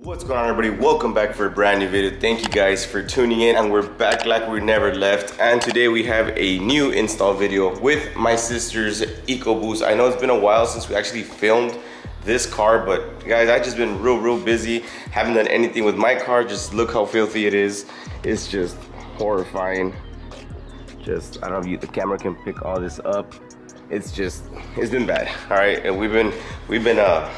What's going on, everybody? Welcome back for a brand new video. Thank you guys for tuning in, and we're back like we never left. And today we have a new install video with my sister's EcoBoost. I know it's been a while since we actually filmed this car, but guys, I've just been real busy. Haven't done anything with my car. Just look how filthy it is. It's just horrifying. Just, I don't know if the camera can pick all this up. It's been bad. All right, and we've been out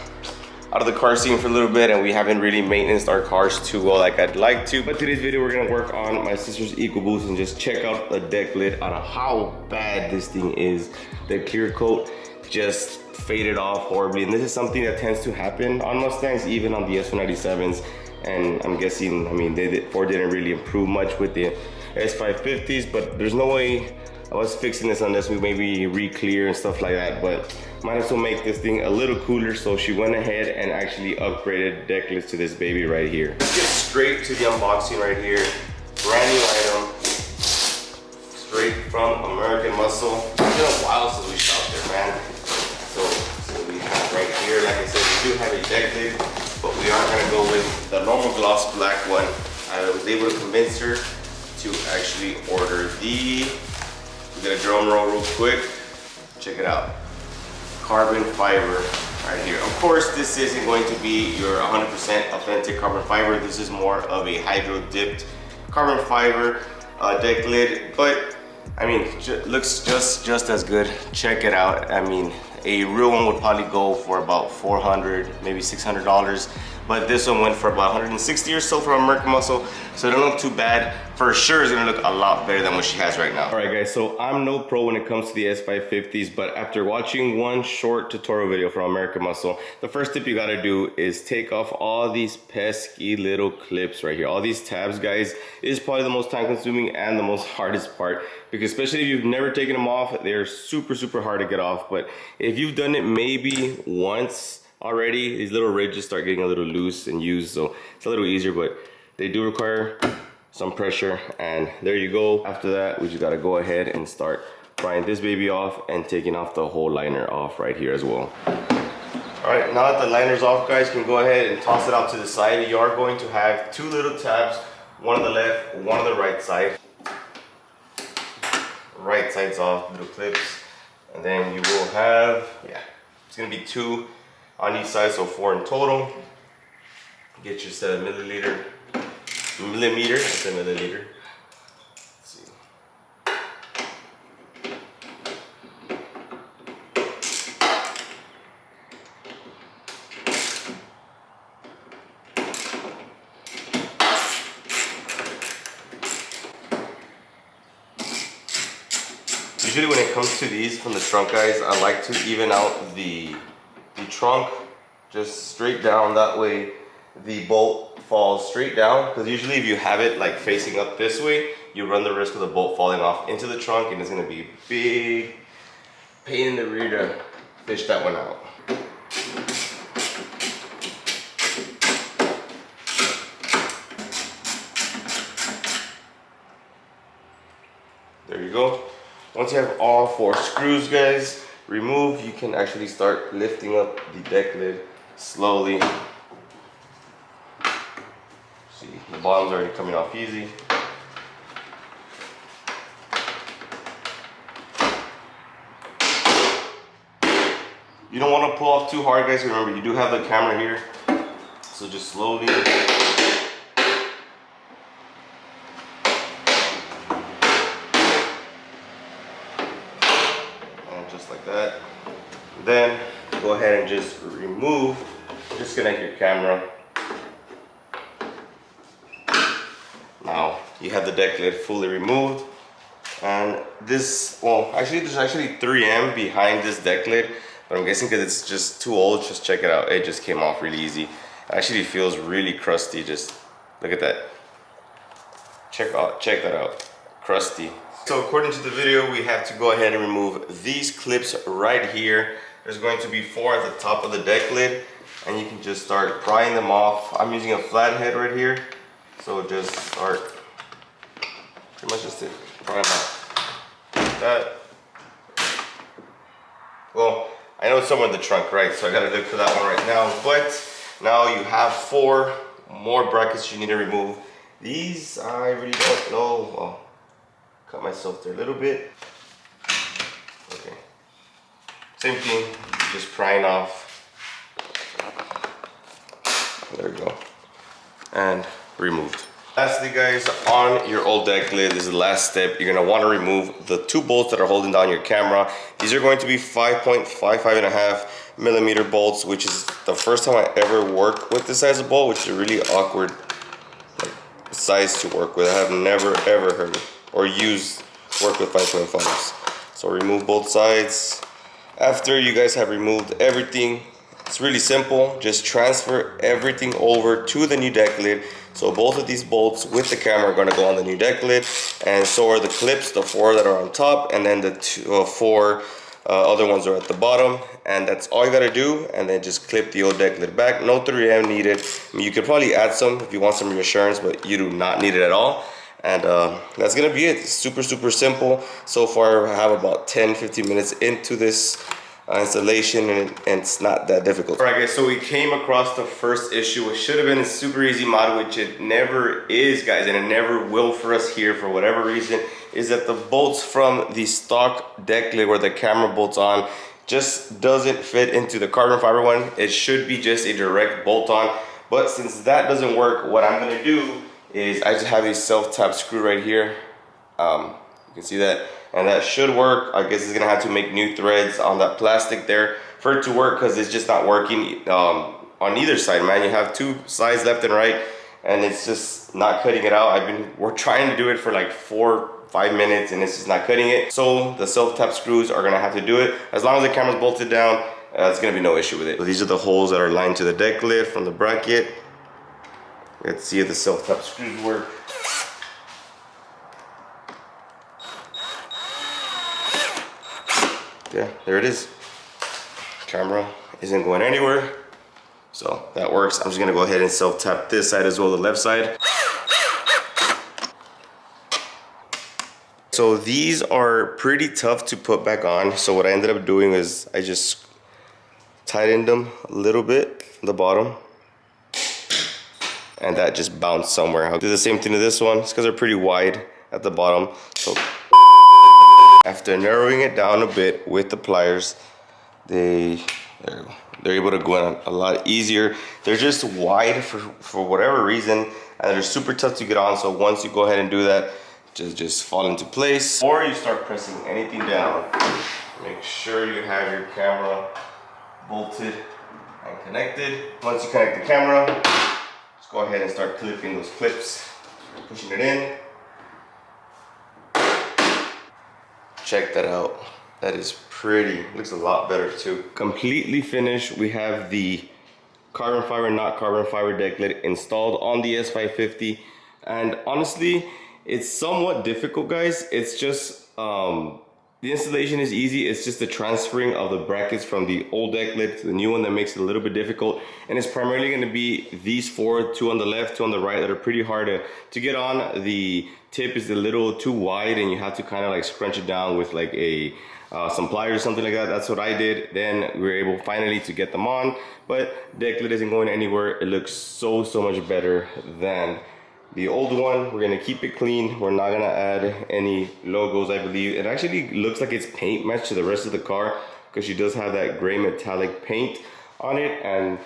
of the car scene for a little bit, and we haven't really maintained our cars too well like I'd like to. But today's video, we're gonna work on my sister's EcoBoost and just check out the deck lid on how bad this thing is. The clear coat just faded off horribly, and this is something that tends to happen on Mustangs, even on the S197s. And I'm guessing, I mean, Ford didn't really improve much with the S550s, but there's no way I was fixing this unless we maybe re-clear and stuff like that. But might as well make this thing a little cooler, so she went ahead and actually upgraded Decklid to this baby right here. Let's get straight to the unboxing right here. Brand new item, straight from American Muscle. It's been a while since we shopped there, man. So we have right here, like I said, we do have a Decklid, but we aren't gonna go with the normal gloss black one. I was able to convince her to actually order the, we got a drum roll real quick. Check it out. Carbon fiber right here. Of course, this isn't going to be your 100% authentic carbon fiber. This is more of a hydro dipped carbon fiber deck lid, but I mean, looks just as good. Check it out. I mean, a real one would probably go for about $400, maybe $600, but this one went for about $160 or so from American Muscle, so it don't look too bad. For sure, it's gonna look a lot better than what she has right now. All right, guys, so I'm no pro when it comes to the S550s, but after watching one short tutorial video from American Muscle, the first tip you gotta do is take off all these pesky little clips right here. All these tabs, guys, is probably the most time consuming and the most hardest part, because especially if you've never taken them off, they're super hard to get off. But if you've done it maybe once already, these little ridges start getting a little loose and used, so it's a little easier, but they do require some pressure. And there you go. After that, we just gotta go ahead and start prying this baby off and taking off the whole liner off right here as well. All right, now that the liner's off, guys, you can go ahead and toss it out to the side. You are going to have two little tabs, one on the left, one on the right side. Right side's off, little clips, and then you will have, yeah, it's gonna be two on each side, so 4 in total. Get your set of millimeter. It's a milliliter. Let's see. Usually when it comes to these from the trunk, guys, I like to even out the trunk just straight down. That way the bolt falls straight down, because usually if you have it like facing up this way, you run the risk of the bolt falling off into the trunk, and it's going to be a big pain in the rear to fish that one out. There you go. Once you have all 4 screws, guys, remove, you can actually start lifting up the deck lid slowly. See, the bottom's already coming off easy. You don't want to pull off too hard, guys. Remember, you do have the camera here, so just slowly. Just like that. Then go ahead and just remove, disconnect your camera. Now you have the deck lid fully removed, and this, well, actually there's actually 3M behind this deck lid, but I'm guessing because it's just too old. Just check it out, it just came off really easy. It actually feels really crusty. Just look at that. Check that out, crusty. So according to the video, we have to go ahead and remove these clips right here. There's going to be 4 at the top of the deck lid, and you can just start prying them off. I'm using a flat head right here, so just start pretty much just to pry them off like that. Well, I know it's somewhere in the trunk, right? So I gotta look for that one right now. But now you have 4 more brackets you need to remove. These, I really don't know. Well, cut myself there a little bit. Okay. Same thing, just prying off. There we go. And removed. Lastly guys, on your old deck lid, this is the last step. You're gonna wanna remove the 2 bolts that are holding down your camera. These are going to be 5.55.5mm bolts, which is the first time I ever worked with this size of bolt, which is a really awkward size to work with. I have never ever heard or worked with 5.5s. So remove both sides. After you guys have removed everything, it's really simple. Just transfer everything over to the new deck lid. So both of these bolts with the camera are going to go on the new deck lid, and so are the clips, the 4 that are on top, and then the 4 other ones are at the bottom. And that's all you got to do, and then just clip the old deck lid back. No 3M needed. I mean, you could probably add some if you want some reassurance, but you do not need it at all. And that's gonna be it. It's super simple. So far I have about 10-15 minutes into this installation, and it's not that difficult. All right guys, so we came across the first issue. It should have been a super easy mod, which it never is guys, and it never will for us here for whatever reason, is that the bolts from the stock deck lid where the camera bolts on just doesn't fit into the carbon fiber one. It should be just a direct bolt on, but since that doesn't work, what I'm gonna do is I just have a self-tap screw right here. You can see that, and that should work. I guess it's gonna have to make new threads on that plastic there for it to work, because it's just not working on either side, man. You have 2 sides left and right, and it's just not cutting it out. We're trying to do it for like 4-5 minutes, and it's just not cutting it. So the self-tap screws are gonna have to do it. As long as the camera's bolted down, it's gonna be no issue with it. So these are the holes that are lined to the deck lid from the bracket. Let's see if the self-tap screws work. Yeah, there it is. Camera isn't going anywhere, so that works. I'm just gonna go ahead and self-tap this side as well, the left side. So these are pretty tough to put back on. So what I ended up doing is I just tightened them a little bit at the bottom, and that just bounced somewhere. I'll do the same thing to this one. It's because they're pretty wide at the bottom. So after narrowing it down a bit with the pliers, they're able to go in a lot easier. They're just wide for whatever reason, and they're super tough to get on. So once you go ahead and do that, just fall into place. Or you start pressing anything down. Make sure you have your camera bolted and connected. Once you connect the camera, just go ahead and start clipping those clips, pushing it in. Check that out. That is pretty. Looks a lot better too. Completely finished. We have the carbon fiber, not carbon fiber deck lid installed on the S550. And honestly, it's somewhat difficult, guys. It's just, the installation is easy. It's just the transferring of the brackets from the old deck lid to the new one that makes it a little bit difficult. And it's primarily gonna be these 4, 2 on the left, 2 on the right, that are pretty hard to get on. The tip is a little too wide, and you have to kind of like scrunch it down with like some pliers or something like that. That's what I did. Then we were able finally to get them on, but deck lid isn't going anywhere. It looks so much better than the old one. We're gonna keep it clean. We're not gonna add any logos, I believe. It actually looks like it's paint matched to the rest of the car, because she does have that gray metallic paint on it, and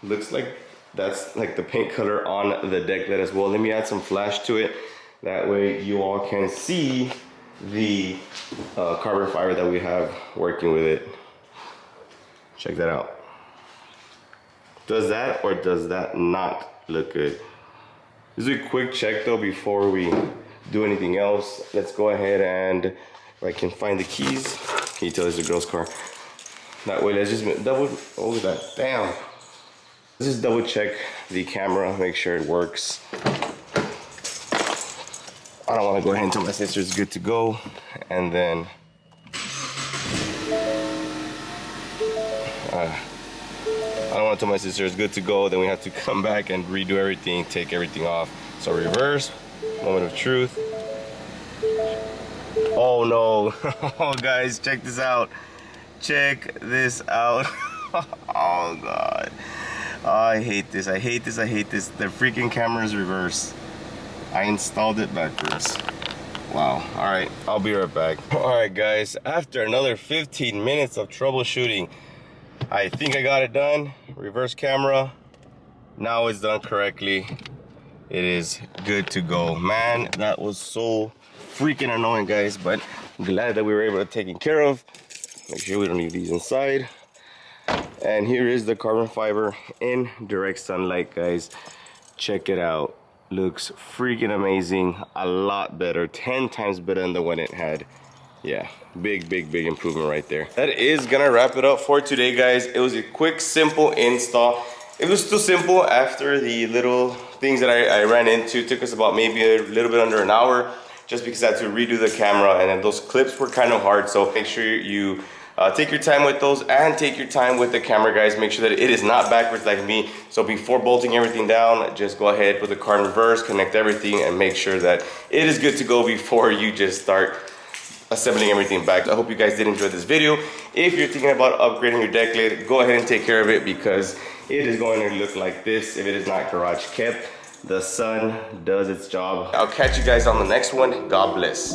looks like that's like the paint color on the deck lid as well. Let me add some flash to it. That way you all can see the carbon fiber that we have working with it. Check that out. Does that or does that not look good? This is a quick check though before we do anything else. Let's go ahead and, if I can find the keys. Can you tell it's a girl's car? That way, let's just double, oh look at that, damn. Let's just double check the camera, make sure it works. I don't want to go ahead and tell my sister it's good to go, and then I don't want to tell my sister it's good to go, then we have to come back and redo everything, take everything off. So reverse, moment of truth. Oh no. Oh guys, check this out. Check this out. Oh god. Oh, I hate this, I hate this, I hate this. The freaking camera is reversed. I installed it backwards. Wow. All right, I'll be right back. All right, guys, after another 15 minutes of troubleshooting, I think I got it done. Reverse camera. Now it's done correctly. It is good to go. Man, that was so freaking annoying, guys, but I'm glad that we were able to take it care of. Make sure we don't leave these inside. And here is the carbon fiber in direct sunlight, guys. Check it out. Looks freaking amazing. A lot better, 10 times better than the one it had. Yeah, big improvement right there. That is gonna wrap it up for today, guys. It was a quick, simple install. It was too simple after the little things that I ran into. It took us about maybe a little bit under an hour, just because I had to redo the camera, and then those clips were kind of hard. So make sure you take your time with those, and take your time with the camera, guys. Make sure that it is not backwards like me. So before bolting everything down, just go ahead, put the car in reverse, connect everything, and make sure that it is good to go before you just start assembling everything back. I hope you guys did enjoy this video. If you're thinking about upgrading your deck lid, go ahead and take care of it, because it is going to look like this if it is not garage kept. The sun does its job. I'll catch you guys on the next one. God bless.